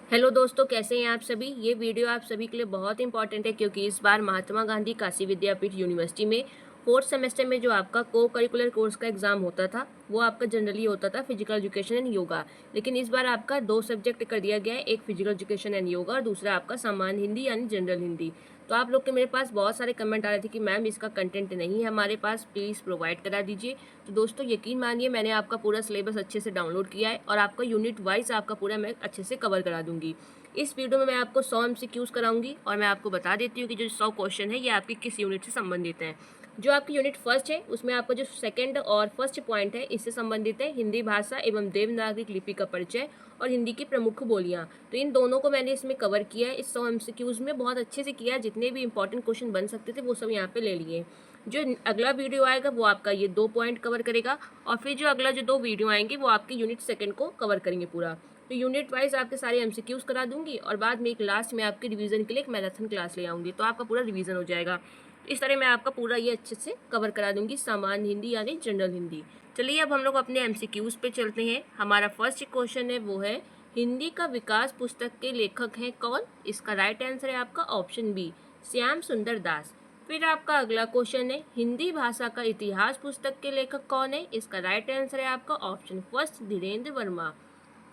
Hello दोस्तों, कैसे हैं आप सभी। ये वीडियो आप सभी के लिए बहुत इंपॉर्टेंट है क्योंकि इस बार महात्मा गांधी काशी विद्यापीठ यूनिवर्सिटी में फोर्थ सेमेस्टर में जो आपका को करिकुलर कोर्स का एग्जाम होता था वो आपका जनरली होता था फिजिकल एजुकेशन एंड योगा। लेकिन इस बार आपका दो सब्जेक्ट कर दिया गया है, एक फिजिकल एजुकेशन एंड योगा और दूसरा आपका सामान्य हिंदी यानी जनरल हिंदी। तो आप लोग के मेरे पास बहुत सारे कमेंट आ रहे थे कि मैम इसका कंटेंट नहीं है हमारे पास, प्लीज़ प्रोवाइड करा दीजिए। तो दोस्तों यकीन मानिए, मैंने आपका पूरा सिलेबस अच्छे से डाउनलोड किया है और आपका यूनिट वाइज आपका पूरा मैं अच्छे से कवर करा दूंगी। इस वीडियो में मैं आपको 100 MCQs कराऊंगी और मैं आपको बता देती हूँ कि जो 100 क्वेश्चन है ये आपकी किस यूनिट से संबंधित हैं। जो आपकी यूनिट फर्स्ट है उसमें आपका जो सेकंड और फर्स्ट पॉइंट है इससे संबंधित है हिंदी भाषा एवं देवनागरी लिपि का परिचय और हिंदी की प्रमुख बोलियां। तो इन दोनों को मैंने इसमें कवर किया है। इस 100 MCQs में बहुत अच्छे से किया है, जितने भी इंपॉर्टेंट क्वेश्चन बन सकते थे वो सब यहाँ पे ले लिए। जो अगला वीडियो आएगा वो आपका ये 2 पॉइंट कवर करेगा और फिर जो अगला जो 2 वीडियो आएंगे वो आपकी यूनिट सेकंड को कवर करेंगे पूरा। तो यूनिट वाइज आपके सारे MCQs करा दूंगी और बाद में एक लास्ट में आपके रिवीजन के लिए एक मैराथन क्लास ले आऊंगी, तो आपका पूरा रिवीजन हो जाएगा। इस तरह मैं आपका पूरा ये अच्छे से कवर करा दूंगी सामान्य हिंदी यानी जनरल हिंदी। चलिए अब हम लोग अपने MCQs पे चलते हैं। हमारा फर्स्ट क्वेश्चन है वो है हिंदी का विकास पुस्तक के लेखक हैं कौन। इसका राइट आंसर है आपका ऑप्शन बी, श्याम सुंदर दास। फिर आपका अगला क्वेश्चन है हिंदी भाषा का इतिहास पुस्तक के लेखक कौन है। इसका राइट आंसर है आपका ऑप्शन फर्स्ट, धीरेन्द्र वर्मा।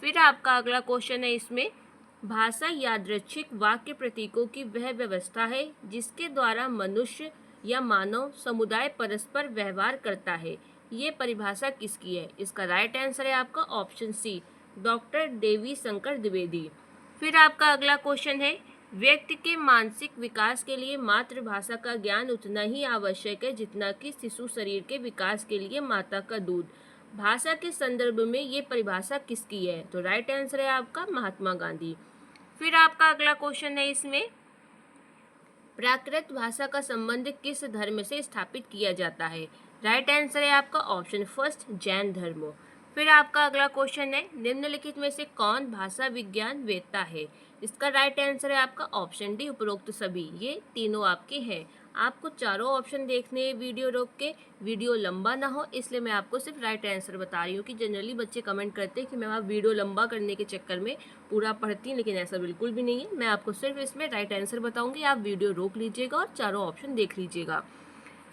फिर आपका अगला क्वेश्चन है इसमें भाषा यादृच्छिक वाक्य प्रतीकों की वह व्यवस्था है जिसके द्वारा मनुष्य या मानव समुदाय परस्पर व्यवहार करता है। ये परिभाषा किसकी है। इसका राइट आंसर है आपका ऑप्शन सी, डॉक्टर देवी शंकर द्विवेदी। फिर आपका अगला क्वेश्चन है व्यक्ति के मानसिक विकास के लिए मातृभाषा का ज्ञान उतना ही आवश्यक है जितना कि शिशु शरीर के विकास के लिए माता का दूध। भाषा के संदर्भ में ये परिभाषा किसकी है। तो राइट आंसर है आपका महात्मा गांधी। फिर आपका अगला क्वेश्चन है इसमें प्राकृत भाषा का संबंध किस धर्म से स्थापित किया जाता है। राइट आंसर है आपका ऑप्शन फर्स्ट, जैन धर्म। फिर आपका अगला क्वेश्चन है निम्नलिखित में से कौन भाषा विज्ञान वेत्ता है। इसका राइट आंसर है आपका ऑप्शन डी, उपरोक्त सभी। ये तीनों आपके हैं। आपको चारों ऑप्शन देखने हैं वीडियो रोक के, वीडियो लंबा ना हो इसलिए मैं आपको सिर्फ राइट आंसर बता रही हूँ कि जनरली बच्चे कमेंट करते हैं कि मैम आप वीडियो लंबा करने के चक्कर में पूरा पढ़ती हैं, लेकिन ऐसा बिल्कुल भी नहीं है। मैं आपको सिर्फ इसमें राइट आंसर बताऊंगी, आप वीडियो रोक लीजिएगा और चारों ऑप्शन देख लीजिएगा।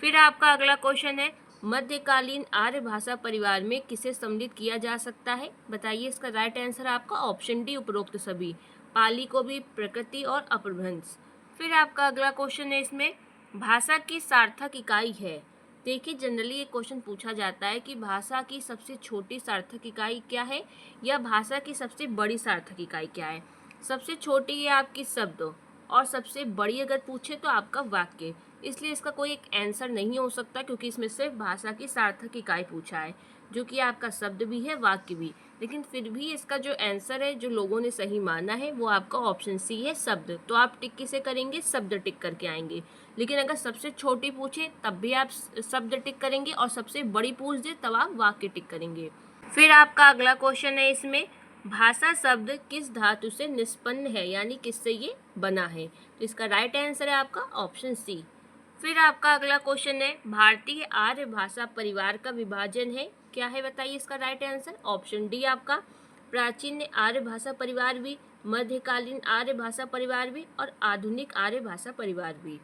फिर आपका अगला क्वेश्चन है मध्यकालीन आर्य भाषा परिवार में किसे सम्मिलित किया जा सकता है। बताइए इसका राइट आंसर आपका ऑप्शन डी, उपरोक्त सभी, पाली को भी, प्रकृति और अपभ्रंश। फिर आपका अगला क्वेश्चन है इसमें भाषा की सार्थक इकाई है। देखिए जनरली ये क्वेश्चन पूछा जाता है कि भाषा की सबसे छोटी सार्थक इकाई क्या है या भाषा की सबसे बड़ी सार्थक इकाई क्या है। सबसे छोटी है आपकी शब्द और सबसे बड़ी अगर पूछे तो आपका वाक्य। इसलिए इसका कोई एक आंसर नहीं हो सकता क्योंकि इसमें सिर्फ भाषा की सार्थक इकाई पूछा है, जो कि आपका शब्द भी है वाक्य भी। लेकिन फिर भी इसका जो आंसर है जो लोगों ने सही माना है वो आपका ऑप्शन सी है, शब्द। तो आप टिक किसे करेंगे, शब्द टिक करके आएंगे। लेकिन अगर सबसे छोटी पूछे तब भी आप शब्द टिक करेंगे और सबसे बड़ी पूछ दे तब आप वाक्य टिक करेंगे। फिर आपका अगला क्वेश्चन है इसमें भाषा शब्द किस धातु से निष्पन्न है यानी किससे ये बना है। तो इसका राइट आंसर है आपका ऑप्शन सी। फिर आपका अगला क्वेश्चन है भारतीय आर्य भाषा परिवार का विभाजन है क्या है। बताइए इसका राइट आंसर ऑप्शन डी आपका प्राचीन आर्य भाषा परिवार भी, मध्यकालीन आर्य भाषा परिवार भी और आधुनिक आर्य भाषा परिवार भी।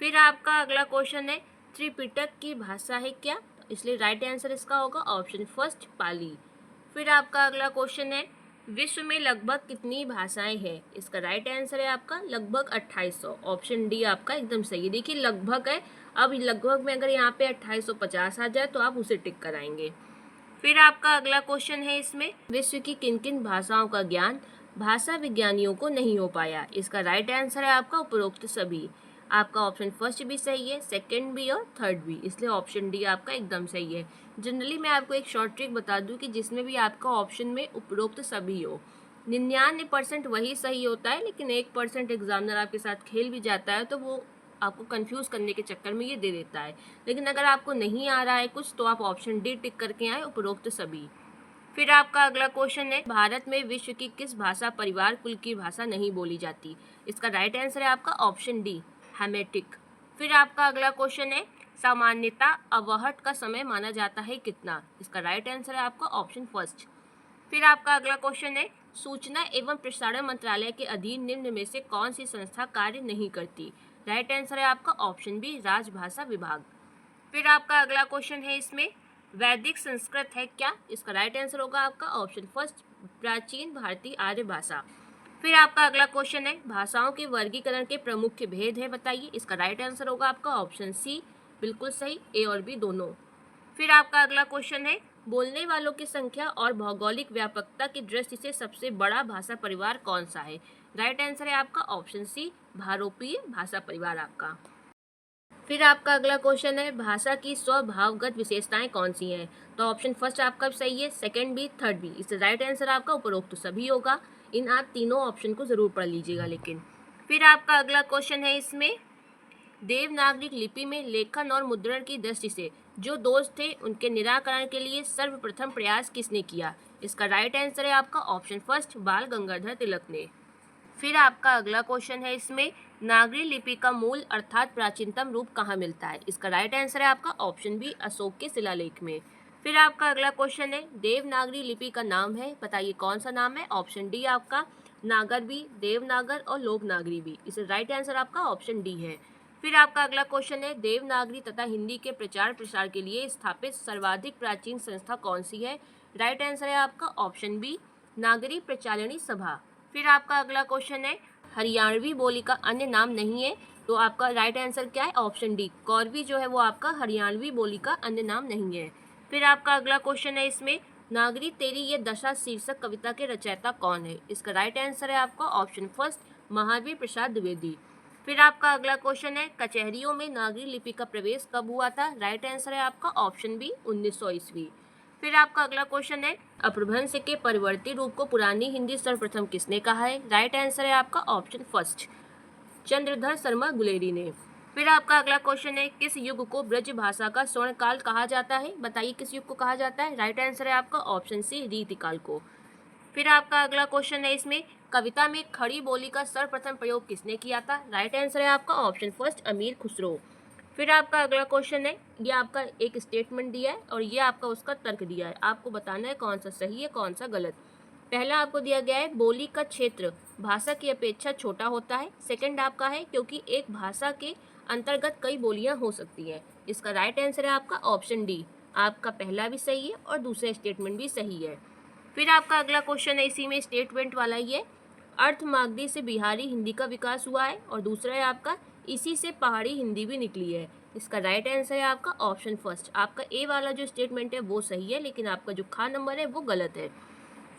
फिर आपका अगला क्वेश्चन है त्रिपिटक की भाषा है क्या। इसलिए राइट आंसर इसका होगा ऑप्शन फर्स्ट, पाली। फिर आपका अगला क्वेश्चन है विश्व में लगभग कितनी भाषाएं हैं। इसका राइट आंसर है आपका लगभग 2800। ऑप्शन डी आपका एकदम सही है। देखिए लगभग है, अब लगभग में अगर यहाँ पे 2850 आ जाए तो आप उसे टिक कराएंगे। फिर आपका अगला क्वेश्चन है इसमें विश्व की किन किन भाषाओं का ज्ञान भाषा विज्ञानियों को नहीं हो पाया। इसका राइट आंसर है आपका उपरोक्त सभी। आपका ऑप्शन फर्स्ट भी सही है, सेकंड भी और थर्ड भी, इसलिए ऑप्शन डी आपका एकदम सही है। जनरली मैं आपको एक शॉर्ट ट्रिक बता दूं कि जिसमें भी आपका ऑप्शन में उपरोक्त सभी हो 99% वही सही होता है, लेकिन 1% एग्जामिनर आपके साथ खेल भी जाता है तो वो आपको कंफ्यूज करने के चक्कर में ये दे देता है। लेकिन अगर आपको नहीं आ रहा है कुछ तो आप ऑप्शन डी टिक करके आए, उपरोक्त सभी। फिर आपका अगला क्वेश्चन है भारत में विश्व की किस भाषा परिवार कुल की भाषा नहीं बोली जाती। इसका राइट आंसर है आपका ऑप्शन डी, हेमेटिक। फिर आपका अगला क्वेश्चन है सामान्यता अवहट का समय माना जाता है कितना। इसका राइट आंसर है आपका ऑप्शन फर्स्ट। फिर आपका अगला क्वेश्चन है सूचना एवं प्रसारण मंत्रालय के अधीन निम्न में से कौन सी संस्था कार्य नहीं करती? राइट आंसर है आपका ऑप्शन बी, राजभाषा विभाग। फिर आपका अगला क्वेश्चन है इसमें, वैदिक संस्कृत है क्या? इसका राइट आंसर होगा आपका ऑप्शन फर्स्ट, प्राचीन भारतीय आर्य भाषा। फिर आपका अगला क्वेश्चन है, भाषाओं के वर्गीकरण के प्रमुख भेद है बताइए। इसका राइट आंसर होगा आपका ऑप्शन सी, बिल्कुल सही, ए और बी दोनों। फिर आपका अगला क्वेश्चन है, बोलने वालों की संख्या और भौगोलिक व्यापकता की दृष्टि से सबसे बड़ा भाषा परिवार कौन सा है? राइट आंसर है आपका ऑप्शन सी, भारोपीय भाषा परिवार आपका। फिर आपका अगला क्वेश्चन है, भाषा की स्वभावगत विशेषताएं कौन सी हैं? तो ऑप्शन फर्स्ट आपका सही है, सेकंड भी, थर्ड भी। इससे राइट आंसर आपका उपरोक्त तो सभी होगा। इन आप तीनों ऑप्शन को जरूर पढ़ लीजिएगा लेकिन। फिर आपका अगला क्वेश्चन है इसमें, देवनागरिक लिपि में लेखन और मुद्रण की दृष्टि से जो दोष थे उनके निराकरण के लिए सर्वप्रथम प्रयास किसने किया? इसका राइट आंसर है आपका ऑप्शन फर्स्ट, बाल गंगाधर तिलक ने। फिर आपका अगला क्वेश्चन है इसमें, नागरी लिपि का मूल अर्थात प्राचीनतम रूप कहाँ मिलता है? इसका राइट आंसर है आपका ऑप्शन बी, अशोक के शिलालेख में। फिर आपका अगला क्वेश्चन है, देवनागरी लिपि का नाम है, बताइए कौन सा नाम है? ऑप्शन डी आपका नागर भी, देवनागर और लोकनागरी भी। इसे राइट आंसर आपका ऑप्शन डी है। फिर आपका अगला क्वेश्चन है, देवनागरी तथा हिंदी के प्रचार प्रसार के लिए स्थापित सर्वाधिक प्राचीन संस्था कौन सी है? राइट आंसर है आपका ऑप्शन बी, नागरी प्रचारिणी सभा। फिर आपका अगला क्वेश्चन है, हरियाणवी बोली का अन्य नाम नहीं है, तो आपका राइट आंसर क्या है? ऑप्शन डी, कौरवी जो है वो आपका हरियाणवी बोली का अन्य नाम नहीं है। फिर आपका अगला क्वेश्चन है इसमें, नागरी तेरी ये दशा शीर्षक कविता के रचयिता कौन है? इसका राइट आंसर है आपका ऑप्शन फर्स्ट, महावीर प्रसाद द्विवेदी। फिर आपका अगला क्वेश्चन है, कचहरियों में नागरी लिपि का प्रवेश कब हुआ था? राइट आंसर है आपका ऑप्शन बी, 1900 ईस्वी। फिर आपका अगला क्वेश्चन है, अपभ्रंश के परिवर्ती रूप को पुरानी हिंदी सर्वप्रथम किसने कहा है? राइट आंसर है आपका ऑप्शन फर्स्ट, चंद्रधर शर्मा गुलेरी ने। फिर आपका अगला क्वेश्चन है, किस युग को ब्रज भाषा का स्वर्ण काल कहा जाता है? बताइए किस युग को कहा जाता है? राइट आंसर है आपका ऑप्शन सी, रीतिकाल को। फिर आपका अगला क्वेश्चन है इसमें, कविता में खड़ी बोली का सर्वप्रथम प्रयोग किसने किया था? राइट आंसर है आपका ऑप्शन फर्स्ट, अमीर खुसरो। फिर आपका अगला क्वेश्चन है, ये आपका एक स्टेटमेंट दिया है और ये आपका उसका तर्क दिया है, आपको बताना है कौन सा सही है कौन सा गलत। पहला आपको दिया गया है, बोली का क्षेत्र भाषा की अपेक्षा छोटा होता है। सेकंड आपका है, क्योंकि एक भाषा के अंतर्गत कई बोलियां हो सकती हैं। इसका राइट आंसर है आपका ऑप्शन डी, आपका पहला भी सही है और दूसरा स्टेटमेंट भी सही है। फिर आपका अगला क्वेश्चन है, इसी में स्टेटमेंट वाला ही है, अर्थ मागधी से बिहारी हिंदी का विकास हुआ है और दूसरा है आपका, इसी से पहाड़ी हिंदी भी निकली है। इसका राइट आंसर है आपका ऑप्शन फर्स्ट, आपका ए वाला जो स्टेटमेंट है वो सही है, लेकिन आपका जो खा नंबर है वो गलत है।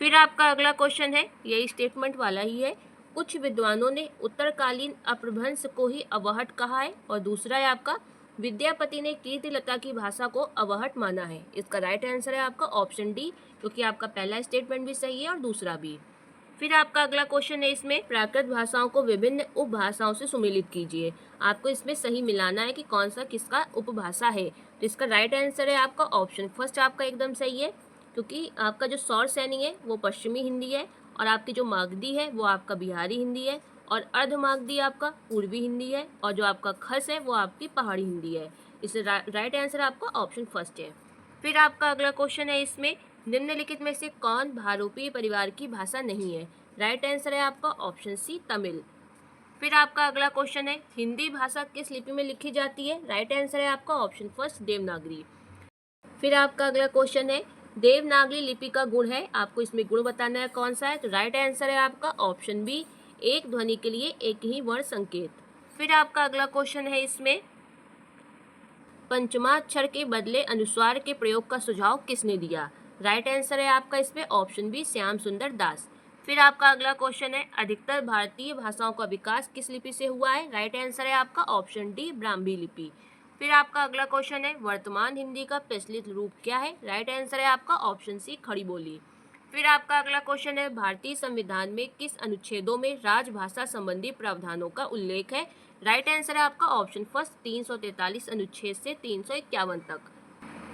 फिर आपका अगला क्वेश्चन है, यही स्टेटमेंट वाला ही है, कुछ विद्वानों ने उत्तरकालीन अपभ्रंश को ही अवहट कहा है और दूसरा है आपका, विद्यापति ने कीर्तिलता की भाषा को अवहट माना है। इसका राइट आंसर है आपका ऑप्शन डी, क्योंकि आपका पहला स्टेटमेंट भी सही है और दूसरा भी। फिर आपका अगला क्वेश्चन है इसमें, प्राकृत भाषाओं को विभिन्न उपभाषाओं से सुमेलित कीजिए। आपको इसमें सही मिलाना है कि कौन सा किसका उपभाषा है। तो इसका राइट आंसर है आपका ऑप्शन फर्स्ट, आपका एकदम सही है, क्योंकि आपका जो सौर सैनी है वो पश्चिमी हिंदी है और आपकी जो मागधी है वो आपका बिहारी हिंदी है और अर्धमागधी आपका पूर्वी हिंदी है और जो आपका खस है वो आपकी पहाड़ी हिंदी है। इससे राइट आंसर आपका ऑप्शन फर्स्ट है। फिर आपका अगला क्वेश्चन है इसमें, निम्नलिखित में से कौन भारोपीय परिवार की भाषा नहीं है? राइट आंसर है आपका ऑप्शन सी, तमिल। फिर आपका अगला क्वेश्चन है, हिंदी भाषा किस लिपि में लिखी जाती है? राइट आंसर है आपका ऑप्शन फर्स्ट, देवनागरी। फिर आपका अगला क्वेश्चन है, देवनागरी लिपि का गुण है, आपको इसमें गुण बताना है कौन सा है? तो राइट आंसर है आपका ऑप्शन बी, एक ध्वनि के लिए एक ही वर्ण संकेत। फिर आपका अगला क्वेश्चन है इसमें, पंचमाक्षर के बदले अनुस्वार के प्रयोग का सुझाव किसने दिया? राइट आंसर है आपका इसमें ऑप्शन बी, श्याम सुंदर दास। फिर आपका अगला क्वेश्चन है, अधिकतर भारतीय भाषाओं का विकास किस लिपि से हुआ है? राइट आंसर है आपका ऑप्शन डी, ब्राह्मी लिपि। फिर आपका अगला क्वेश्चन है, वर्तमान हिंदी का प्रचलित रूप क्या है? राइट आंसर है आपका ऑप्शन सी, खड़ी बोली। फिर आपका अगला क्वेश्चन है, भारतीय संविधान में किस अनुच्छेदों में राजभाषा संबंधी प्रावधानों का उल्लेख है? राइट आंसर है आपका ऑप्शन फर्स्ट, 343 अनुच्छेद से 351 तक।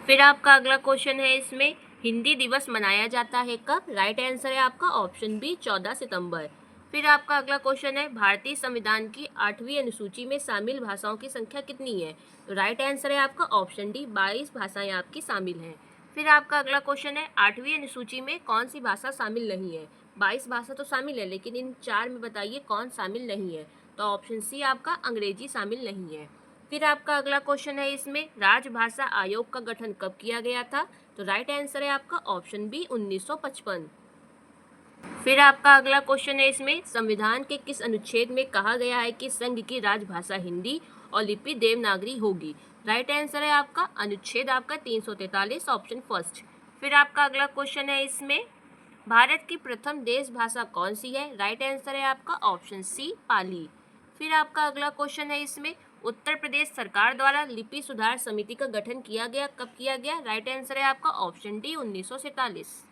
फिर आपका अगला क्वेश्चन है इसमें, हिंदी दिवस मनाया जाता है कब? राइट आंसर है आपका ऑप्शन बी, 14 सितंबर। फिर आपका अगला क्वेश्चन है, भारतीय संविधान की 8वीं अनुसूची में शामिल भाषाओं की संख्या कितनी है? तो राइट आंसर है आपका ऑप्शन डी, 22 भाषाएं आपकी शामिल हैं। फिर आपका अगला क्वेश्चन है, 8वीं अनुसूची में कौन सी भाषा शामिल नहीं है? 22 भाषा तो शामिल है, लेकिन इन 4 में बताइए कौन शामिल नहीं है। तो ऑप्शन सी आपका अंग्रेजी शामिल नहीं है। फिर आपका अगला क्वेश्चन है इसमें, राजभाषा आयोग का गठन कब किया गया था? तो राइट आंसर है आपका ऑप्शन बी 1955। फिर आपका अगला क्वेश्चन है इसमें, संविधान के किस अनुच्छेद में कहा गया है कि संघ की राजभाषा हिंदी और लिपि देवनागरी होगी? राइट आंसर है आपका अनुच्छेद आपका 343, ऑप्शन फर्स्ट। फिर आपका अगला क्वेश्चन है इसमें, भारत की प्रथम देश भाषा कौन सी है? राइट आंसर है आपका ऑप्शन सी पाली। फिर आपका अगला क्वेश्चन है इसमें, उत्तर प्रदेश सरकार द्वारा लिपि सुधार समिति का गठन किया गया, कब किया गया? राइट आंसर है आपका ऑप्शन डी 1947।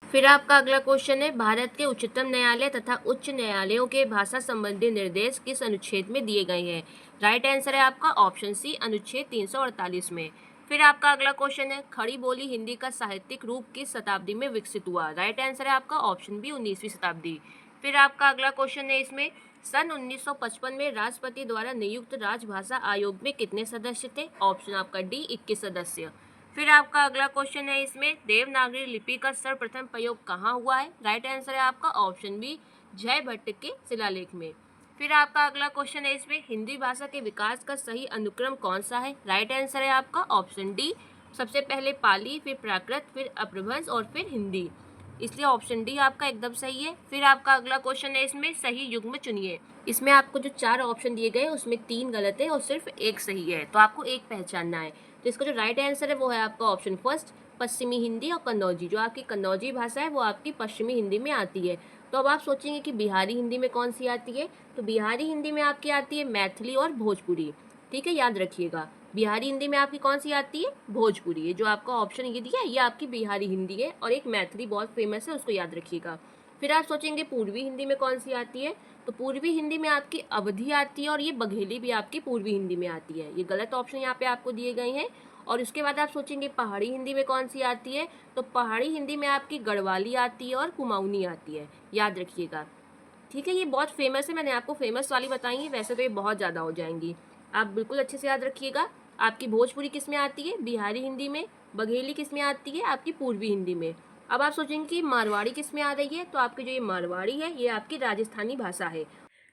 फिर आपका अगला क्वेश्चन है, भारत के उच्चतम न्यायालय तथा उच्च न्यायालयों के भाषा संबंधी निर्देश किस अनुच्छेद में दिए गए हैं? राइट आंसर है आपका ऑप्शन सी अनुच्छेद 348 में। फिर आपका अगला क्वेश्चन है, खड़ी बोली हिंदी का साहित्यिक रूप किस शताब्दी में विकसित हुआ? राइट आंसर है आपका ऑप्शन बी 19वीं शताब्दी। फिर आपका अगला क्वेश्चन है इसमें, सन 1955 में राष्ट्रपति द्वारा नियुक्त राजभाषा आयोग में कितने सदस्य थे? ऑप्शन आपका डी 21 सदस्य। फिर आपका अगला क्वेश्चन है इसमें, देवनागरी लिपि का सर्वप्रथम प्रयोग कहाँ हुआ है? राइट आंसर है आपका ऑप्शन बी जयभट्ट के शिलालेख में। फिर आपका अगला क्वेश्चन है इसमें, हिंदी भाषा के विकास का सही अनुक्रम कौन सा है? राइट आंसर है आपका ऑप्शन डी, सबसे पहले पाली, फिर प्राकृत, फिर अपभ्रंश और फिर हिंदी, इसलिए ऑप्शन डी आपका एकदम सही है। फिर आपका अगला क्वेश्चन है इसमें, सही युग्म चुनिए। इसमें आपको जो 4 ऑप्शन दिए गए उसमें 3 गलत है और सिर्फ 1 सही है, तो आपको एक पहचानना है। तो इसका जो राइट आंसर है वो है आपका ऑप्शन फर्स्ट, पश्चिमी हिंदी और कन्नौजी। जो आपकी कन्नौजी भाषा है वो आपकी पश्चिमी हिंदी में आती है। तो अब आप सोचेंगे कि बिहारी हिंदी में कौन सी आती है? तो बिहारी हिंदी में आपकी आती है मैथिली और भोजपुरी। ठीक है, याद रखिएगा, बिहारी हिंदी में आपकी कौन सी आती है? भोजपुरी। ये जो आपका ऑप्शन ये दिया है ये आपकी बिहारी हिंदी है, और एक मैथिली बहुत फेमस है, उसको याद रखिएगा। फिर आप सोचेंगे पूर्वी हिंदी में कौन सी आती है? तो पूर्वी हिंदी में आपकी अवधी आती है, और ये बघेली भी आपकी पूर्वी हिंदी में आती है। ये गलत ऑप्शन यहाँ पे आपको दिए गए हैं। और उसके बाद आप सोचेंगे पहाड़ी हिंदी में कौन सी आती है? तो पहाड़ी हिंदी में आपकी गढ़वाली आती है और कुमाऊनी आती है, याद रखिएगा। ठीक है, ये बहुत फेमस है, मैंने आपको फेमस वाली बताई है, वैसे तो ये बहुत ज़्यादा हो जाएंगी, आप बिल्कुल अच्छे से याद रखिएगा। आपकी भोजपुरी किस में आती है? बिहारी हिंदी में। बघेली किस में आती है? आपकी पूर्वी हिंदी में। अब आप सोचेंगे कि मारवाड़ी किस में आ रही है? तो आपकी जो ये मारवाड़ी है ये आपकी राजस्थानी भाषा है।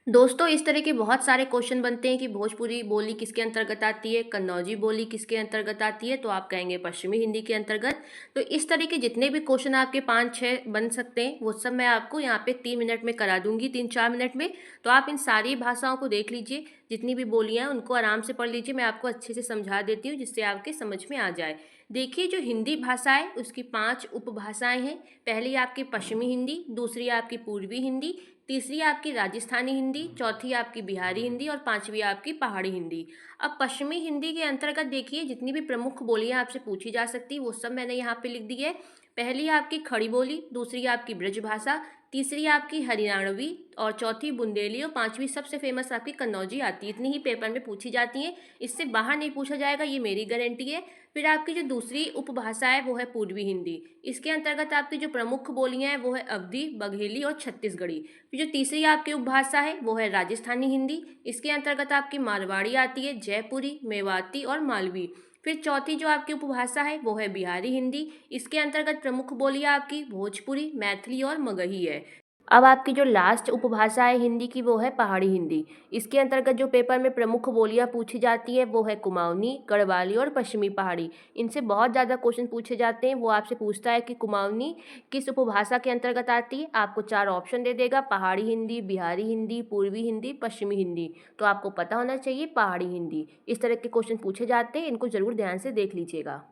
दोस्तों, इस तरह के बहुत सारे क्वेश्चन बनते हैं कि भोजपुरी बोली किसके अंतर्गत आती है, कन्नौजी बोली किसके अंतर्गत आती है, तो आप कहेंगे पश्चिमी हिंदी के अंतर्गत। तो इस तरह के जितने भी क्वेश्चन आपके 5-6 बन सकते हैं वो सब मैं आपको यहाँ पे 3 मिनट में करा दूंगी, 3-4 मिनट में। तो आप इन सारी भाषाओं को देख लीजिए, जितनी भी बोलियाँ हैं उनको आराम से पढ़ लीजिए, मैं आपको अच्छे से समझा देती हूँ जिससे आपके समझ में आ जाए। देखिए, जो हिंदी भाषा है उसकी 5 उपभाषाएं हैं। पहली आपकी पश्चिमी हिंदी, दूसरी आपकी पूर्वी हिंदी, तीसरी आपकी राजस्थानी हिंदी, चौथी आपकी बिहारी हिंदी और पांचवी आपकी पहाड़ी हिंदी। अब पश्चिमी हिंदी के अंतर्गत देखिए, जितनी भी प्रमुख बोलियां आपसे पूछी जा सकती वो सब मैंने यहाँ पे लिख दी है। पहली आपकी खड़ी बोली, दूसरी आपकी ब्रजभाषा, तीसरी आपकी हरियाणवी और चौथी बुंदेली और पांचवी सबसे फेमस आपकी कन्नौजी आती है। इतनी ही पेपर में पूछी जाती हैं, इससे बाहर नहीं पूछा जाएगा, ये मेरी गारंटी है। फिर आपकी जो दूसरी उपभाषा है वो है पूर्वी हिंदी। इसके अंतर्गत आपकी जो प्रमुख बोलियां हैं वो है अवधी, बघेली और छत्तीसगढ़ी। फिर जो तीसरी आपकी उपभाषा है वो है राजस्थानी हिंदी। इसके अंतर्गत आपकी मारवाड़ी आती है, जयपुरी, मेवाती और मालवी। फिर चौथी जो आपकी उपभाषा है वो है बिहारी हिंदी। इसके अंतर्गत प्रमुख बोलियां आपकी भोजपुरी, मैथिली और मगही है। अब आपकी जो लास्ट उपभाषा है हिंदी की वो है पहाड़ी हिंदी। इसके अंतर्गत जो पेपर में प्रमुख बोलियां पूछी जाती है वो है कुमाऊनी, गढ़वाली और पश्चिमी पहाड़ी। इनसे बहुत ज़्यादा क्वेश्चन पूछे जाते हैं। वो आपसे पूछता है कि कुमाऊनी किस उपभाषा के अंतर्गत आती है, आपको 4 ऑप्शन दे देगा, पहाड़ी हिंदी, बिहारी हिंदी, पूर्वी हिंदी, पश्चिमी हिंदी। तो आपको पता होना चाहिए पहाड़ी हिंदी। इस तरह के क्वेश्चन पूछे जाते हैं, इनको ज़रूर ध्यान से देख लीजिएगा।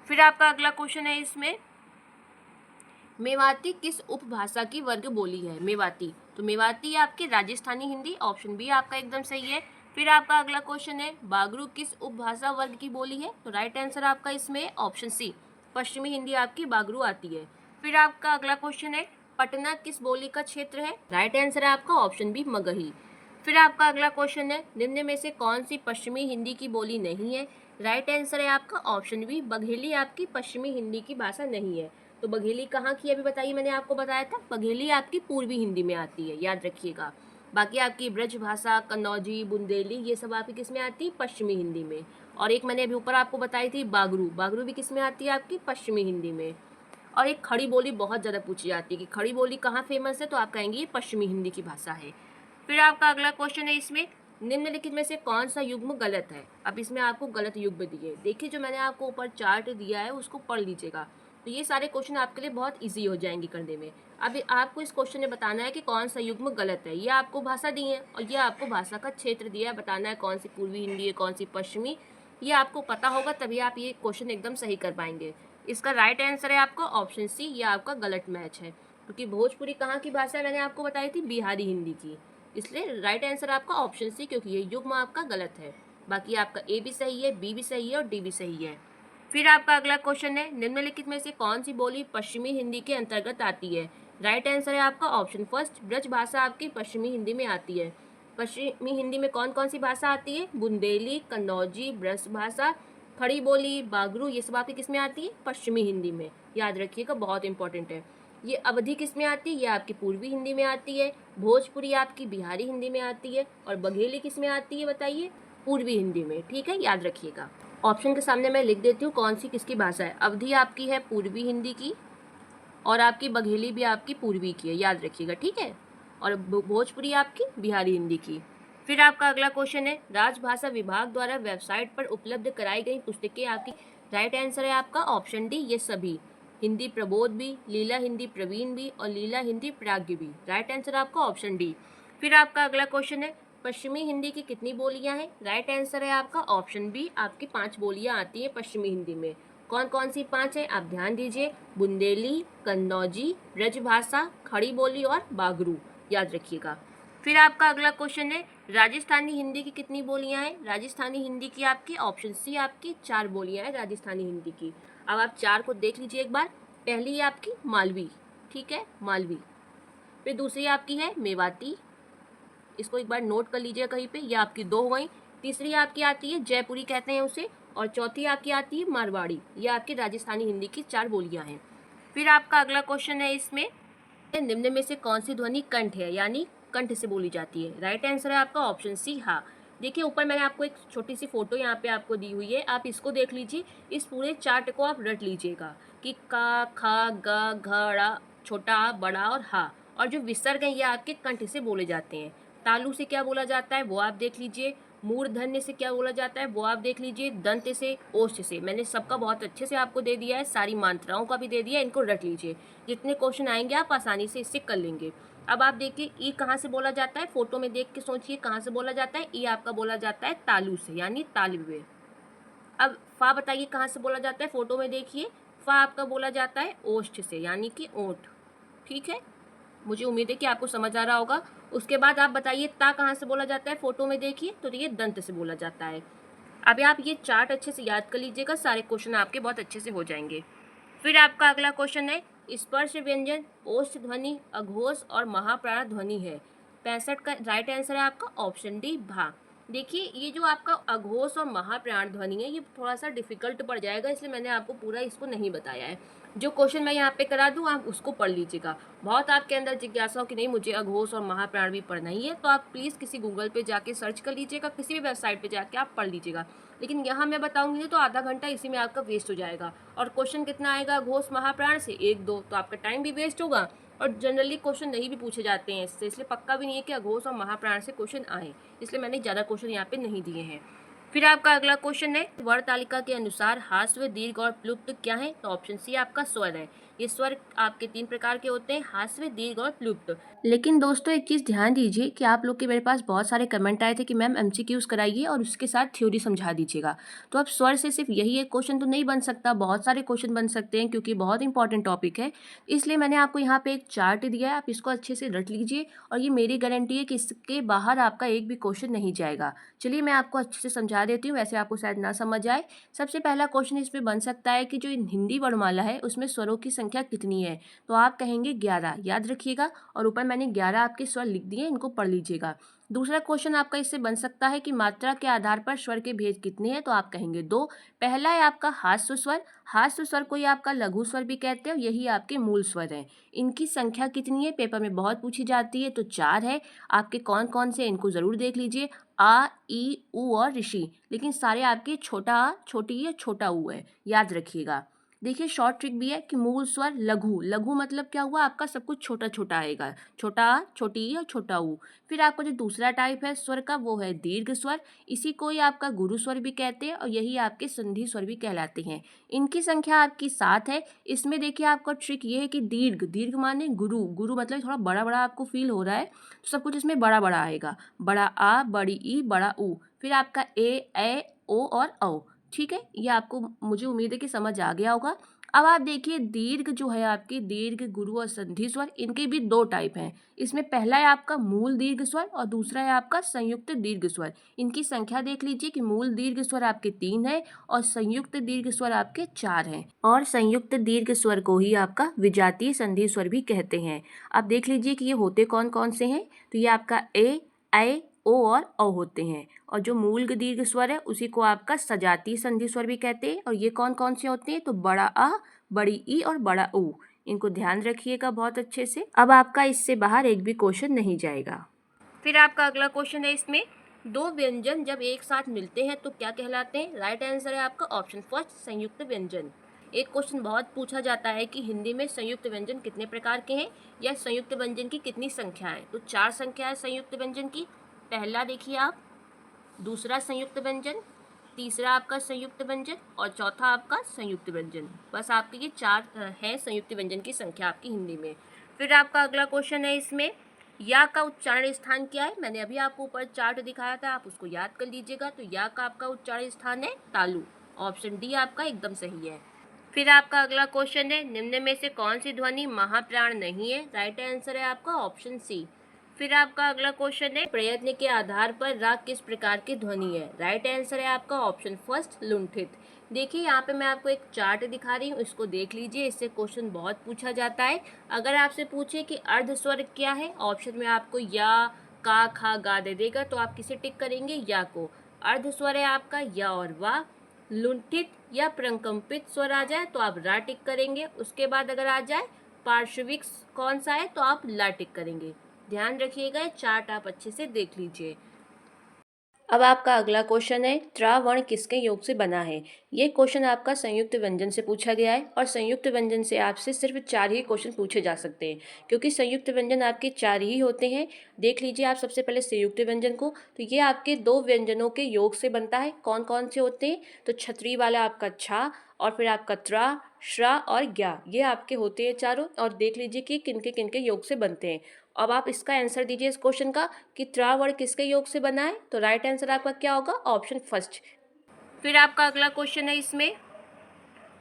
फिर आपका अगला क्वेश्चन है इसमें, मेवाती किस उपभाषा की वर्ग बोली है? मेवाती, तो मेवाती आपकी राजस्थानी हिंदी, ऑप्शन बी आपका एकदम सही है। फिर आपका अगला क्वेश्चन है, बागरू किस उपभाषा वर्ग की बोली है? तो राइट आंसर आपका इसमें ऑप्शन सी, पश्चिमी हिंदी आपकी बागरू आती है। फिर आपका अगला क्वेश्चन है, पटना किस बोली का क्षेत्र है? राइट आंसर है आपका ऑप्शन बी मगही। फिर आपका अगला क्वेश्चन है, निम्न में से कौन सी पश्चिमी हिंदी की बोली नहीं है? राइट आंसर है आपका ऑप्शन बी, बघेली आपकी पश्चिमी हिंदी की भाषा नहीं है। तो बघेली कहाँ की अभी बताइए, मैंने आपको बताया था, बघेली आपकी पूर्वी हिंदी में आती है, याद रखिएगा। बाकी आपकी ब्रज भाषा, कन्नौजी, बुंदेली ये सब आपकी किस में आती है? पश्चिमी हिंदी में। और एक मैंने अभी ऊपर आपको बताई थी बागरू, बागरू भी किस में आती है? आपकी पश्चिमी हिंदी में। और एक खड़ी बोली बहुत ज़्यादा पूछी जाती है कि खड़ी बोली कहाँ फेमस है, तो आप कहेंगे ये पश्चिमी हिंदी की भाषा है। फिर आपका अगला क्वेश्चन है इसमें, निम्नलिखित में से कौन सा युग्म गलत है। अब इसमें आपको गलत युग्म दिए, देखिए जो मैंने आपको ऊपर चार्ट दिया है उसको पढ़ लीजिएगा, तो ये सारे क्वेश्चन आपके लिए बहुत इजी हो जाएंगे करने में। अब आपको इस क्वेश्चन में बताना है कि कौन सा युग्म गलत है। ये आपको भाषा दी है और ये आपको भाषा का क्षेत्र दिया है, बताना है कौन सी पूर्वी हिंदी है कौन सी पश्चिमी। ये आपको पता होगा तभी आप ये क्वेश्चन एकदम सही कर पाएंगे। इसका राइट आंसर है आपका ऑप्शन सी, ये आपका गलत मैच है, क्योंकि भोजपुरी कहाँ की भाषा है मैंने आपको बताई थी, बिहारी हिंदी की। इसलिए राइट आंसर आपका ऑप्शन सी, क्योंकि ये युग्म आपका गलत है। बाकी आपका ए भी सही है, बी भी सही है और डी भी सही है। फिर आपका अगला क्वेश्चन है, निम्नलिखित में से कौन सी बोली पश्चिमी हिंदी के अंतर्गत आती है। राइट आंसर है आपका ऑप्शन फर्स्ट, ब्रज भाषा आपकी पश्चिमी हिंदी में आती है। पश्चिमी हिंदी में कौन कौन सी भाषा आती है, बुंदेली, कन्नौजी, ब्रज भाषा, खड़ी बोली, बागरू, ये सब आपकी किस में आती है, पश्चिमी हिंदी में। याद रखिएगा, बहुत इंपॉर्टेंट है। ये अवधी किस में आती है, ये आपकी पूर्वी हिंदी में आती है। भोजपुरी आपकी बिहारी हिंदी में आती है। और बघेली किस में आती है बताइए, पूर्वी हिंदी में। ठीक है, याद रखिएगा। ऑप्शन के सामने मैं लिख देती हूँ कौन सी किसकी भाषा है। अवधी आपकी है पूर्वी हिंदी की और आपकी बघेली भी आपकी पूर्वी की है, याद रखिएगा। ठीक है, और भोजपुरी आपकी बिहारी हिंदी की। फिर आपका अगला क्वेश्चन है, राजभाषा विभाग द्वारा वेबसाइट पर उपलब्ध कराई गई पुस्तकें आपकी। राइट आंसर है आपका ऑप्शन डी, ये सभी। हिंदी प्रबोध भी, लीला हिंदी प्रवीण भी और लीला हिंदी प्राज्ञ भी। राइट आंसर आपका ऑप्शन डी। फिर आपका अगला क्वेश्चन है, पश्चिमी हिंदी की कितनी बोलियां हैं। राइट आंसर है आपका ऑप्शन बी, आपकी 5 बोलियां आती हैं पश्चिमी हिंदी में। कौन कौन सी 5 है आप ध्यान दीजिए, बुंदेली, कन्नौजी, ब्रजभाषा, खड़ी बोली और बागरू। याद रखिएगा। फिर आपका अगला क्वेश्चन है, राजस्थानी हिंदी की कितनी बोलियां हैं। राजस्थानी हिंदी की आपकी ऑप्शन सी, आपकी 4 बोलियां हैं राजस्थानी हिंदी की। अब आप 4 को देख लीजिए एक बार। पहली है आपकी मालवी, ठीक है, मालवी। फिर दूसरी आपकी है मेवाती, इसको एक बार नोट कर लीजिए कहीं पे, ये आपकी 2 हो गई। तीसरी आपकी आती है जयपुरी कहते हैं उसे, और चौथी आपकी आती है मारवाड़ी। ये आपकी राजस्थानी हिंदी की 4 बोलियां हैं। फिर आपका अगला क्वेश्चन है इसमें, निम्न में से कौन सी ध्वनि कंठ है, यानी कंठ से बोली जाती है। राइट आंसर है आपका ऑप्शन सी, हाँ। देखिए ऊपर मैंने आपको एक छोटी सी फोटो यहाँ पे आपको दी हुई है, आप इसको देख लीजिए। इस पूरे चार्ट को आप रट लीजिएगा कि का, खा, ग, घ, ड़ा, छोटा, बड़ा और हा। और जो विसर्ग हैं ये आपके कंठ से बोले जाते हैं। तालु से क्या बोला जाता है वो आप देख लीजिए। मूर्धन्य से क्या बोला जाता है वो आप देख लीजिए। दंत से, ओष्ठ से, मैंने सबका बहुत अच्छे से आपको दे दिया है, सारी मात्राओं का भी दे दिया है, इनको रट लीजिए। जितने क्वेश्चन आएंगे आप आसानी से इससे कर लेंगे। अब आप देखिए ई कहाँ से बोला जाता है, फोटो में देख के सोचिए कहाँ से बोला जाता है। ई आपका बोला जाता है तालु से, यानी तालव्य। अब फा बताइए कहाँ से बोला जाता है, फोटो में देखिए। फा आपका बोला जाता है ओष्ठ से, यानी कि ओंठ। ठीक है, मुझे उम्मीद है कि आपको समझ आ रहा होगा। उसके बाद आप बताइए ता कहाँ से बोला जाता है, फोटो में देखिए तो ये दंत से बोला जाता है। अब आप ये चार्ट अच्छे से याद कर लीजिएगा, सारे क्वेश्चन आपके बहुत अच्छे से हो जाएंगे। फिर आपका अगला क्वेश्चन है, स्पर्श व्यंजन ओष्ठ ध्वनि, अघोष और महाप्राण ध्वनि है। 65 का राइट आंसर है आपका ऑप्शन डी, भा। देखिए ये जो आपका अघोष और महाप्राण ध्वनि है ये थोड़ा सा डिफिकल्ट पड़ जाएगा, इसलिए मैंने आपको पूरा इसको नहीं बताया है। जो क्वेश्चन मैं यहाँ पे करा दूँ आप उसको पढ़ लीजिएगा। बहुत आपके अंदर जिज्ञासा हो कि नहीं मुझे अघोष और महाप्राण भी पढ़ना ही है, तो आप प्लीज़ किसी गूगल पे जाके सर्च कर लीजिएगा, किसी भी वेबसाइट पे जाके आप पढ़ लीजिएगा। लेकिन यहाँ मैं बताऊंगी तो आधा घंटा इसी में आपका वेस्ट हो जाएगा। और क्वेश्चन कितना आएगा अघोष महाप्राण से, 1-2, तो आपका टाइम भी वेस्ट होगा। और जनरली क्वेश्चन नहीं भी पूछे जाते हैं इससे, इसलिए पक्का भी नहीं है कि अघोष और महाप्राण से क्वेश्चन आए, इसलिए मैंने ज़्यादा क्वेश्चन यहाँ पे नहीं दिए हैं। फिर आपका अगला क्वेश्चन है, वर्ण तालिका के अनुसार हास्व, दीर्घ और प्लुप्त क्या है, तो ऑप्शन सी आपका स्वर है। ये स्वर आपके 3 प्रकार के होते हैं, हास्व, दीर्घ और प्लुप्त। लेकिन दोस्तों एक चीज़ ध्यान दीजिए कि आप लोग के मेरे पास बहुत सारे कमेंट आए थे कि मैम एमसीक्यूज कराइए और उसके साथ थ्योरी समझा दीजिएगा। तो अब स्वर से सिर्फ यही एक क्वेश्चन तो नहीं बन सकता, बहुत सारे क्वेश्चन बन सकते हैं क्योंकि बहुत इंपॉर्टेंट टॉपिक है। इसलिए मैंने आपको यहाँ पे एक चार्ट दिया है, आप इसको अच्छे से रट लीजिए और ये मेरी गारंटी है कि इसके बाहर आपका एक भी क्वेश्चन नहीं जाएगा। चलिए मैं आपको अच्छे से समझा देती हूँ, वैसे आपको शायद ना समझ आए। सबसे पहला क्वेश्चन इसमें बन सकता है कि जो हिंदी वर्णमाला है उसमें स्वरों की संख्या कितनी है, तो आप कहेंगे 11, याद रखिएगा। और ऊपर मैंने 11 आपके स्वर लिख दिए, इनको पढ़ लीजिएगा। दूसरा क्वेश्चन आपका इससे बन सकता है कि मात्रा के आधार पर स्वर के भेद कितने हैं, तो आप कहेंगे 2। पहला है आपका हास्य स्वर। हास्य स्वर को ही आपका लघु स्वर भी कहते हैं, यही आपके मूल स्वर हैं। इनकी संख्या कितनी है, पेपर में बहुत पूछी जाती है, तो 4 है। आपके कौन कौन से इनको ज़रूर देख लीजिए, आ, ई, उ और ऋषि। लेकिन सारे आपके छोटा आ, छोटी या छोटा ऊ है, याद रखिएगा। देखिए शॉर्ट ट्रिक भी है कि मूल स्वर लघु, लघु मतलब क्या हुआ, आपका सब कुछ छोटा छोटा आएगा, छोटा आ, छोटी ई और छोटा ऊ। फिर आपका जो दूसरा टाइप है स्वर का वो है दीर्घ स्वर, इसी को ही आपका गुरु स्वर भी कहते हैं और यही आपके संधि स्वर भी कहलाते हैं। इनकी संख्या आपकी 7 है। इसमें देखिए आपका ट्रिक ये है कि दीर्घ, दीर्घ माने गुरु, गुरु मतलब थोड़ा बड़ा बड़ा आपको फील हो रहा है तो सब कुछ इसमें बड़ा बड़ा आएगा, बड़ा आ, बड़ी ई, बड़ा ऊ। फिर आपका ए ओ और औ। ठीक है, ये आपको मुझे उम्मीद है कि समझ आ गया होगा। अब आप देखिए दीर्घ जो है आपकी दीर्घ, गुरु और संधि स्वर, इनके भी 2 टाइप हैं। इसमें पहला है आपका मूल दीर्घ स्वर और दूसरा है आपका संयुक्त दीर्घ स्वर। इनकी संख्या देख लीजिए कि मूल दीर्घ स्वर आपके 3 है और संयुक्त दीर्घ स्वर आपके 4 हैं। और संयुक्त दीर्घ स्वर को ही आपका विजातीय संधि स्वर भी कहते हैं। अब देख लीजिए कि ये होते कौन कौन से हैं। तो ये आपका ए ओ और औ होते हैं। और जो मूल दीर्घ स्वर है उसी को आपका सजातीय संधि स्वर भी कहते हैं। और ये कौन कौन से होते हैं, तो बड़ा आ, बड़ी ई और बड़ा ऊ। इनको ध्यान रखिएगा बहुत अच्छे से। अब आपका इससे बाहर एक भी क्वेश्चन नहीं जाएगा। फिर आपका अगला क्वेश्चन है, इसमें 2 व्यंजन जब एक साथ मिलते हैं तो क्या कहलाते हैं। राइट आंसर है आपका ऑप्शन फर्स्ट, संयुक्त व्यंजन। एक क्वेश्चन बहुत पूछा जाता है कि हिंदी में संयुक्त व्यंजन कितने प्रकार के हैं या संयुक्त व्यंजन की कितनी संख्या है। तो 4 संख्या है संयुक्त व्यंजन की। पहला देखिए आप, दूसरा संयुक्त व्यंजन, तीसरा आपका संयुक्त व्यंजन और चौथा आपका संयुक्त व्यंजन। बस आपके ये 4 है संयुक्त व्यंजन की संख्या आपकी हिंदी में। फिर आपका अगला क्वेश्चन है, इसमें या का उच्चारण स्थान क्या है। मैंने अभी आपको ऊपर चार्ट दिखाया था, आप उसको याद कर लीजिएगा। तो या का आपका उच्चारण स्थान है तालु। ऑप्शन डी आपका एकदम सही है। फिर आपका अगला क्वेश्चन है, निम्न में से कौन सी ध्वनि महाप्राण नहीं है। राइट आंसर है आपका ऑप्शन सी। फिर आपका अगला क्वेश्चन है, प्रयत्न के आधार पर राग किस प्रकार की ध्वनि है। राइट आंसर है आपका ऑप्शन फर्स्ट, लुंठित। देखिए यहाँ पे मैं आपको एक चार्ट दिखा रही हूँ, इसको देख लीजिए। इससे क्वेश्चन बहुत पूछा जाता है। अगर आपसे पूछे कि अर्ध स्वर क्या है, ऑप्शन में आपको या, का, खा, गा दे देगा तो आप किसे टिक करेंगे, या को। अर्ध स्वर है आपका या और वाह। लुंठित या प्रकंपित स्वर आ जाए तो आप रा टिक करेंगे। उसके बाद अगर आ जाए पार्श्विक कौन सा है तो आप ला टिक करेंगे। ध्यान रखिएगा, चार्ट आप अच्छे से देख लीजिए। अब आपका अगला क्वेश्चन है, त्रा वर्ण किसके योग से बना है। ये क्वेश्चन आपका संयुक्त व्यंजन से पूछा गया है और संयुक्त व्यंजन से आपसे सिर्फ 4 ही क्वेश्चन पूछे जा सकते हैं क्योंकि संयुक्त व्यंजन आपके 4 ही होते हैं। देख लीजिए आप सबसे पहले संयुक्त व्यंजन को, तो ये आपके 2 व्यंजनों के योग से बनता है। कौन कौन से होते हैं, तो छतरी वाला आपका छा और फिर आपका त्रा, श्रा और ज्ञा, ये आपके होते हैं चारों। और देख लीजिए कि किनके किनके योग से बनते हैं। अब आप इसका आंसर दीजिए इस क्वेश्चन का कि त्रा वर्ण किसके योग से बना है। तो राइट आंसर आपका क्या होगा, ऑप्शन फर्स्ट। फिर आपका अगला क्वेश्चन है, इसमें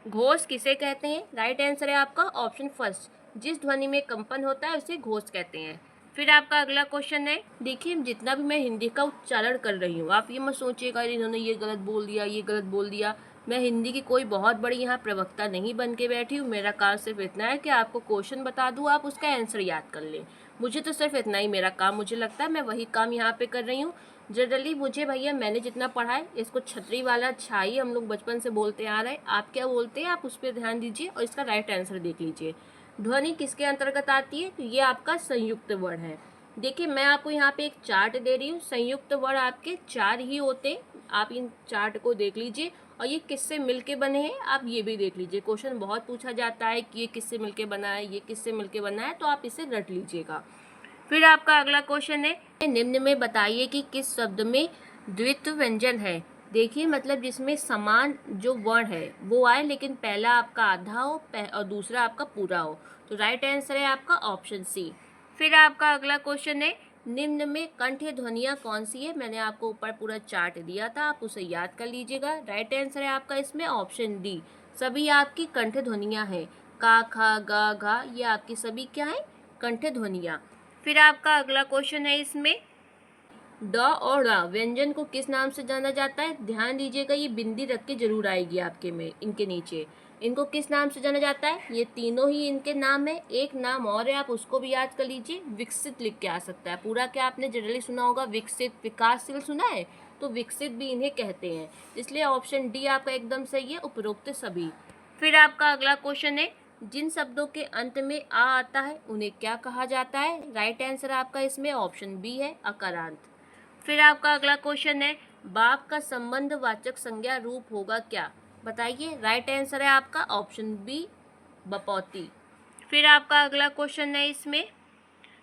घोष किसे कहते हैं। राइट आंसर है आपका ऑप्शन फर्स्ट, जिस ध्वनि में कंपन होता है उसे घोष कहते हैं। फिर आपका अगला क्वेश्चन है, देखिए जितना भी मैं हिंदी का उच्चारण कर रही हूँ आप ये मत सोचिएगा इन्होंने ये गलत बोल दिया, ये गलत बोल दिया। मैं हिंदी की कोई बहुत बड़ी यहाँ प्रवक्ता नहीं बन के बैठी हूँ। मेरा काम सिर्फ इतना है कि आपको क्वेश्चन बता दूँ, आप उसका आंसर याद कर लें। मुझे तो सिर्फ इतना ही मेरा काम, मुझे लगता है मैं वही काम यहाँ पे कर रही हूँ। जनरली मुझे भैया मैंने जितना पढ़ा है, इसको छतरी वाला छाई हम लोग बचपन से बोलते आ रहे हैं। आप क्या बोलते हैं आप उस पर ध्यान दीजिए और इसका राइट आंसर देख लीजिए। ध्वनि किसके अंतर्गत आती है, तो ये आपका संयुक्त वर्ण है। देखिए मैं आपको यहाँ पे एक चार्ट दे रही हूँ, संयुक्त वर्ण आपके 4 ही होते हैं। आप इन चार्ट को देख लीजिए और ये किससे मिलके बने हैं आप ये भी देख लीजिए। क्वेश्चन बहुत पूछा जाता है कि ये किससे मिलके बना है, ये किससे मिलके बना है, तो आप इसे रट लीजिएगा। फिर आपका अगला क्वेश्चन है, निम्न में बताइए कि किस शब्द में द्वित्व व्यंजन है। देखिए मतलब जिसमें समान जो वर्ण है वो आए लेकिन पहला आपका आधा हो और दूसरा आपका पूरा हो। तो राइट आंसर है आपका ऑप्शन सी। फिर आपका अगला क्वेश्चन है, निम्न में कंठ ध्वनियाँ कौन सी है। मैंने आपको ऊपर पूरा चार्ट दिया था, आप उसे याद कर लीजिएगा। राइट आंसर है आपका इसमें ऑप्शन डी, सभी आपकी कंठ ध्वनियाँ हैं। का, खा, गा, घा, ये आपकी सभी क्या है, कंठ ध्वनियाँ। फिर आपका अगला क्वेश्चन है, इसमें ड और ड़ व्यंजन को किस नाम से जाना जाता है। ध्यान दीजिएगा ये बिंदी रख के जरूर आएगी आपके में, इनके नीचे। इनको किस नाम से जाना जाता है, ये तीनों ही इनके नाम है। एक नाम और है, आप उसको भी याद कर लीजिए, विकसित लिख के आ सकता है। पूरा क्या आपने जनरली सुना होगा, विकसित, विकासशील सुना है, तो विकसित भी इन्हें कहते हैं। इसलिए ऑप्शन डी आपका एकदम सही है, उपरोक्त सभी। फिर आपका अगला क्वेश्चन है, जिन शब्दों के अंत में आ आता है उन्हें क्या कहा जाता है। राइट आंसर आपका इसमें ऑप्शन बी है, अकारांत। फिर आपका अगला क्वेश्चन है, बाप का संबंध वाचक संज्ञा रूप होगा क्या। बताइए, राइट आंसर है आपका ऑप्शन बी, बपौती। फिर आपका अगला क्वेश्चन है इसमें,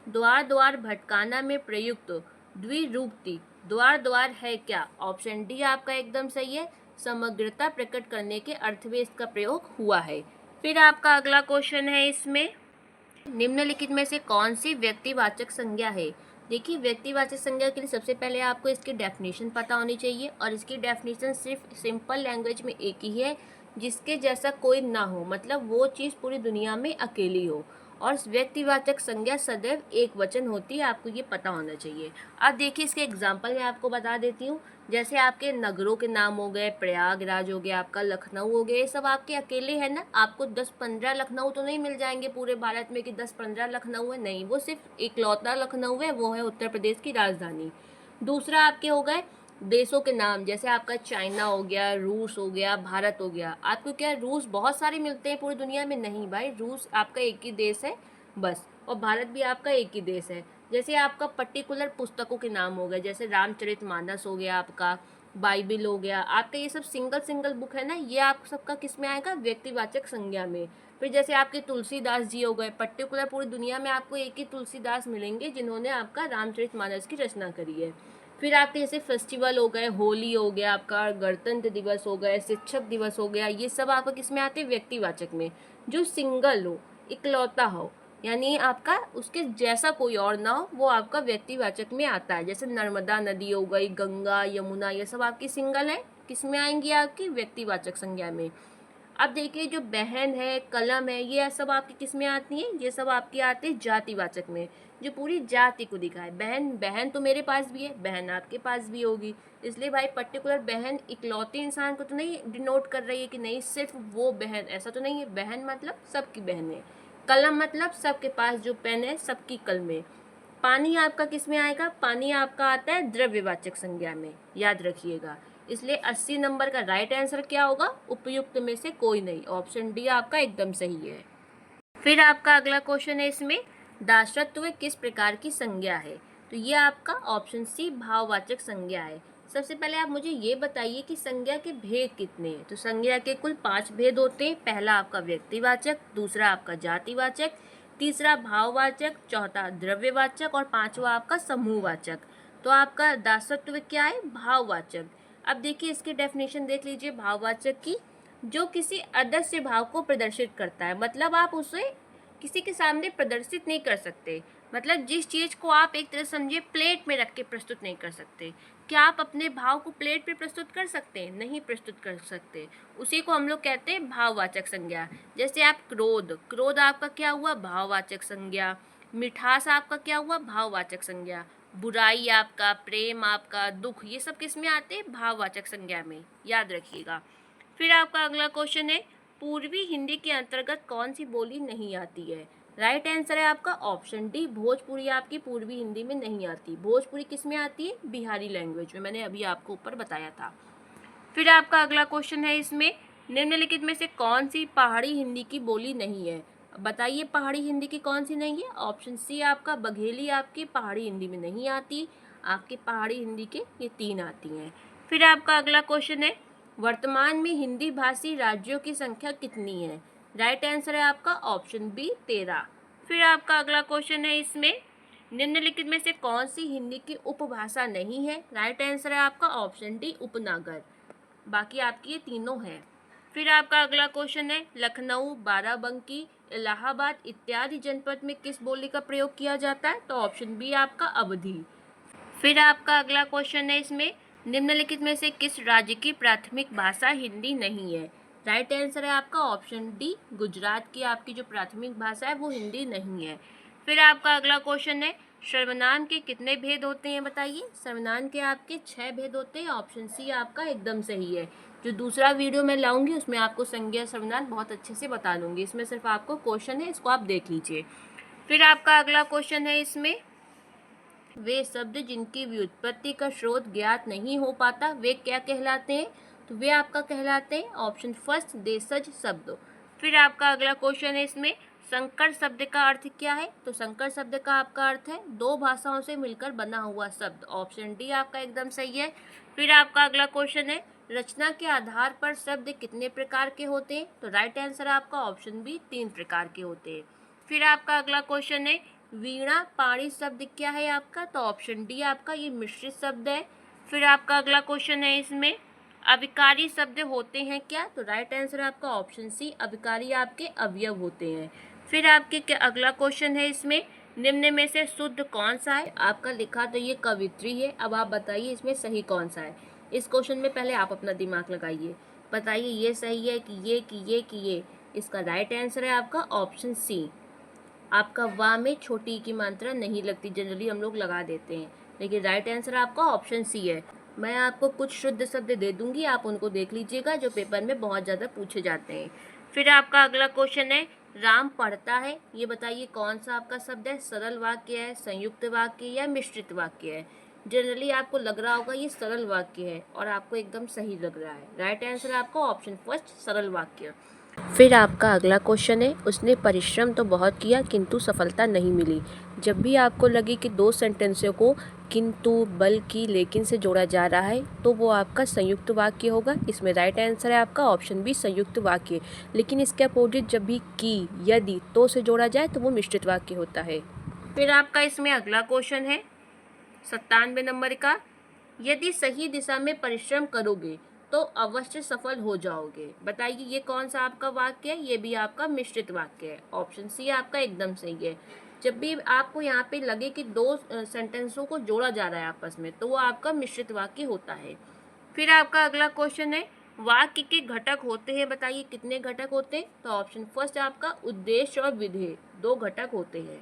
द्वार द्वार भटकाना में प्रयुक्त द्विरूपति द्वार द्वार है क्या? ऑप्शन डी आपका एकदम सही है, समग्रता प्रकट करने के अर्थ में इसका प्रयोग हुआ है। फिर आपका अगला क्वेश्चन है इसमें, निम्नलिखित में से कौन सी व्यक्तिवाचक संज्ञा है? देखिए, व्यक्तिवाचक संज्ञा के लिए सबसे पहले आपको इसकी डेफिनेशन पता होनी चाहिए, और इसकी डेफिनेशन सिर्फ सिंपल लैंग्वेज में एक ही है, जिसके जैसा कोई ना हो, मतलब वो चीज़ पूरी दुनिया में अकेली हो। और व्यक्तिवाचक संज्ञा सदैव एक वचन होती है, आपको ये पता होना चाहिए। अब देखिए, इसके एग्जाम्पल मैं आपको बता देती हूँ। जैसे आपके नगरों के नाम हो गए, प्रयागराज हो गया, आपका लखनऊ हो गया, ये सब आपके अकेले हैं ना। आपको 10-15 लखनऊ तो नहीं मिल जाएंगे पूरे भारत में कि 10-15 लखनऊ है, नहीं, वो सिर्फ इकलौता लखनऊ है, वो है उत्तर प्रदेश की राजधानी। दूसरा आपके हो गए देशों के नाम, जैसे आपका चाइना हो गया, रूस हो गया, भारत हो गया। आपको क्या रूस बहुत सारे मिलते हैं पूरी दुनिया में? नहीं भाई, रूस आपका एक ही देश है बस, और भारत भी आपका एक ही देश है। जैसे आपका पर्टिकुलर पुस्तकों के नाम हो गए, जैसे रामचरितमानस हो गया, आपका बाइबिल हो गया, आपका ये सब सिंगल सिंगल बुक है ना, ये आप सबका किस में आएगा? व्यक्तिवाचक संज्ञा में। फिर जैसे आपके तुलसीदास जी हो गए, पर्टिकुलर पूरी दुनिया में आपको एक ही तुलसीदास मिलेंगे जिन्होंने आपका रामचरितमानस की रचना करी है। फिर आपके जैसे फेस्टिवल हो गए, होली हो गया, आपका गणतंत्र दिवस हो गया, शिक्षक दिवस हो गया, ये सब आपका किस में आते हैं? व्यक्तिवाचक में। जो सिंगल हो, इकलौता हो, यानी आपका उसके जैसा कोई और ना हो, वो आपका व्यक्तिवाचक में आता है। जैसे नर्मदा नदी हो गई, गंगा, यमुना, ये सब आपकी सिंगल है, किस में आएंगी? आपकी व्यक्तिवाचक संज्ञा में। अब देखिए, जो बहन है, कलम है, ये सब आपकी किस में आती हैं? ये सब आपकी आती है जातिवाचक में, जो पूरी जाति को दिखाए। बहन, बहन तो मेरे पास भी है, बहन आपके पास भी होगी, इसलिए भाई पर्टिकुलर बहन इकलौते इंसान को तो नहीं डिनोट कर रही है कि नहीं सिर्फ वो बहन, ऐसा तो नहीं है। बहन मतलब सबकी बहन है। कलम मतलब सबके पास जो पेन है सबकी कलमें। पानी आपका किस में आएगा? पानी आपका आता है द्रव्यवाचक संज्ञा में, याद रखिएगा। इसलिए 80 नंबर का राइट आंसर क्या होगा? उपयुक्त में से कोई नहीं, ऑप्शन डी आपका एकदम सही है। फिर आपका अगला क्वेश्चन है इसमें, दासत्व किस प्रकार की संज्ञा है? तो ये आपका ऑप्शन सी भाववाचक संज्ञा है। सबसे पहले आप मुझे ये बताइए कि संज्ञा के भेद कितने हैं? तो संज्ञा के कुल 5 भेद होते हैं। पहला आपका व्यक्तिवाचक, दूसरा आपका जातिवाचक, तीसरा भाववाचक, चौथा द्रव्यवाचक, और पांचवा आपका समूहवाचक। तो आपका दासत्व क्या है? भाववाचक। अब देखिए, इसकी डेफिनेशन देख लीजिए भाववाचक की, जो किसी अदृश्य भाव को प्रदर्शित करता है, मतलब आप उसे किसी के सामने प्रदर्शित नहीं कर सकते। मतलब जिस चीज़ को आप एक तरह समझिए प्लेट में रख के प्रस्तुत नहीं कर सकते। क्या आप अपने भाव को प्लेट पे प्रस्तुत कर सकते हैं? नहीं प्रस्तुत कर सकते। उसी को हम लोग कहते हैं भाववाचक संज्ञा। जैसे आप क्रोध, क्रोध आपका क्या हुआ? भाववाचक संज्ञा। मिठास आपका क्या हुआ? भाववाचक संज्ञा। बुराई आपका, प्रेम आपका, दुख, ये सब किस में आते हैं? भाववाचक संज्ञा में, याद रखिएगा। फिर आपका अगला क्वेश्चन है, पूर्वी हिंदी के अंतर्गत कौन सी बोली नहीं आती है? राइट आंसर है आपका ऑप्शन डी, भोजपुरी आपकी पूर्वी हिंदी में नहीं आती। भोजपुरी किस में आती है? बिहारी लैंग्वेज में, मैंने अभी आपको ऊपर बताया था। फिर आपका अगला क्वेश्चन है इसमें, निम्नलिखित में से कौन सी पहाड़ी हिंदी की बोली नहीं है? बताइए, पहाड़ी हिंदी की कौन सी नहीं है? ऑप्शन सी आपका बघेली आपकी पहाड़ी हिंदी में नहीं आती। आपकी पहाड़ी हिंदी के ये 3 आती हैं। फिर आपका अगला क्वेश्चन है, वर्तमान में हिंदी भाषी राज्यों की संख्या कितनी है? राइट आंसर है आपका ऑप्शन बी, 13। फिर आपका अगला क्वेश्चन है इसमें, निम्नलिखित में से कौन सी हिंदी की उपभाषा नहीं है? राइट आंसर है आपका ऑप्शन डी, उपनागर। बाकी आपकी ये तीनों हैं। फिर आपका अगला क्वेश्चन है, लखनऊ, बाराबंकी, इलाहाबाद इत्यादि जनपद में किस बोली का प्रयोग किया जाता है? तो ऑप्शन बी आपका अवधी। फिर आपका अगला क्वेश्चन है इसमें, निम्नलिखित में से किस राज्य की प्राथमिक भाषा हिंदी नहीं है? राइट आंसर है आपका ऑप्शन डी, गुजरात की आपकी जो प्राथमिक भाषा है वो हिंदी नहीं है। फिर आपका अगला क्वेश्चन है, सर्वनाम के कितने भेद होते हैं? बताइए। सर्वनाम के आपके 6 भेद होते हैं, ऑप्शन सी आपका एकदम सही है। जो दूसरा वीडियो मैं लाऊंगी उसमें आपको संज्ञा सर्वनाम बहुत अच्छे से बता दूंगी, इसमें सिर्फ आपको क्वेश्चन है, इसको आप देख लीजिए। फिर आपका अगला क्वेश्चन है इसमें, वे शब्द जिनकी व्युत्पत्ति का स्रोत ज्ञात नहीं हो पाता वे क्या कहलाते हैं? तो वे आपका कहलाते हैं ऑप्शन फर्स्ट, देशज शब्द। फिर आपका अगला क्वेश्चन है इसमें, संकर शब्द का अर्थ क्या है? तो संकर शब्द का आपका अर्थ है दो भाषाओं से मिलकर बना हुआ शब्द। ऑप्शन डी आपका एकदम सही है। फिर आपका अगला क्वेश्चन है, रचना के आधार पर शब्द कितने प्रकार के होते हैं? तो राइट आंसर आपका ऑप्शन बी 3 प्रकार के होते हैं। फिर आपका अगला क्वेश्चन है, वीणा पाणी शब्द क्या है आपका? तो ऑप्शन डी आपका ये मिश्रित शब्द है। फिर आपका अगला क्वेश्चन है, इसमें अविकारी शब्द होते हैं क्या? तो राइट आंसर आपका ऑप्शन सी, अविकारी आपके अवयव होते हैं। फिर आपके अगला क्वेश्चन है, इसमें निम्न में से शुद्ध कौन सा है? आपका लिखा तो ये कवित्री है, अब आप बताइए इसमें सही कौन सा है। इस क्वेश्चन में पहले आप अपना दिमाग लगाइए, बताइए ये सही है कि ये। इसका राइट आंसर है आपका ऑप्शन सी। आपका वाह में छोटी ई की मात्रा नहीं लगती, जनरली हम लोग लगा देते हैं, लेकिन राइट आंसर आपका ऑप्शन सी है। मैं आपको कुछ शुद्ध शब्द दे दूंगी, आप उनको देख लीजिएगा जो पेपर में बहुत ज़्यादा पूछे जाते हैं। फिर आपका अगला क्वेश्चन है, राम पढ़ता है, ये बताइए कौन सा आपका शब्द है? सरल वाक्य है, संयुक्त वाक्य या मिश्रित वाक्य है? जनरली आपको लग रहा होगा ये सरल वाक्य है और आपको एकदम सही लग रहा है। राइट आंसर आपका ऑप्शन फर्स्ट, सरल वाक्य। फिर आपका अगला क्वेश्चन है, उसने परिश्रम तो बहुत किया किंतु सफलता नहीं मिली। जब भी आपको लगे कि दो सेंटेंसों को किंतु, बल्कि, लेकिन से जोड़ा जा रहा है तो वो आपका संयुक्त वाक्य होगा। इसमें राइट आंसर है आपका ऑप्शन बी, संयुक्त वाक्य। लेकिन इसके अपोजिट जब भी की, यदि, तो से जोड़ा जाए तो वो मिश्रित वाक्य होता है। फिर आपका इसमें अगला क्वेश्चन है 97 नंबर का, यदि सही दिशा में परिश्रम करोगे तो अवश्य सफल हो जाओगे। बताइए ये कौन सा आपका वाक्य है? ये भी आपका मिश्रित वाक्य है। ऑप्शन सी आपका एकदम सही है। जब भी आपको यहाँ पे लगे कि दो सेंटेंसों को जोड़ा जा रहा है आपस में, तो वो आपका मिश्रित वाक्य होता है। फिर आपका अगला क्वेश्चन है, वाक्य के घटक होते हैं, बताइए कितने घटक होते हैं? तो ऑप्शन फर्स्ट आपका उद्देश्य और विधेय, दो घटक होते हैं।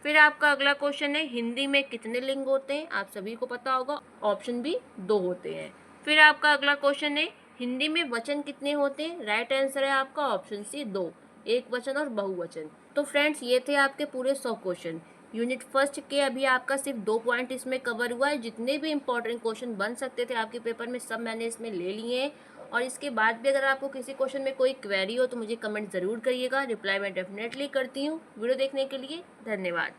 फिर आपका अगला क्वेश्चन है, हिंदी में कितने लिंग होते हैं? आप सभी को पता होगा, ऑप्शन बी 2 होते हैं। फिर आपका अगला क्वेश्चन है, हिंदी में वचन कितने होते हैं? राइट आंसर है आपका ऑप्शन सी 2, एक वचन और बहुवचन। तो फ्रेंड्स ये थे आपके पूरे 100 क्वेश्चन। यूनिट फर्स्ट के अभी आपका सिर्फ 2 पॉइंट इसमें कवर हुआ है। जितने भी इंपॉर्टेंट क्वेश्चन बन सकते थे आपके पेपर में, सब मैंने इसमें ले लिए हैं। और इसके बाद भी अगर आपको किसी क्वेश्चन में कोई क्वेरी हो तो मुझे कमेंट ज़रूर करिएगा, रिप्लाई मैं डेफिनेटली करती हूँ। वीडियो देखने के लिए धन्यवाद।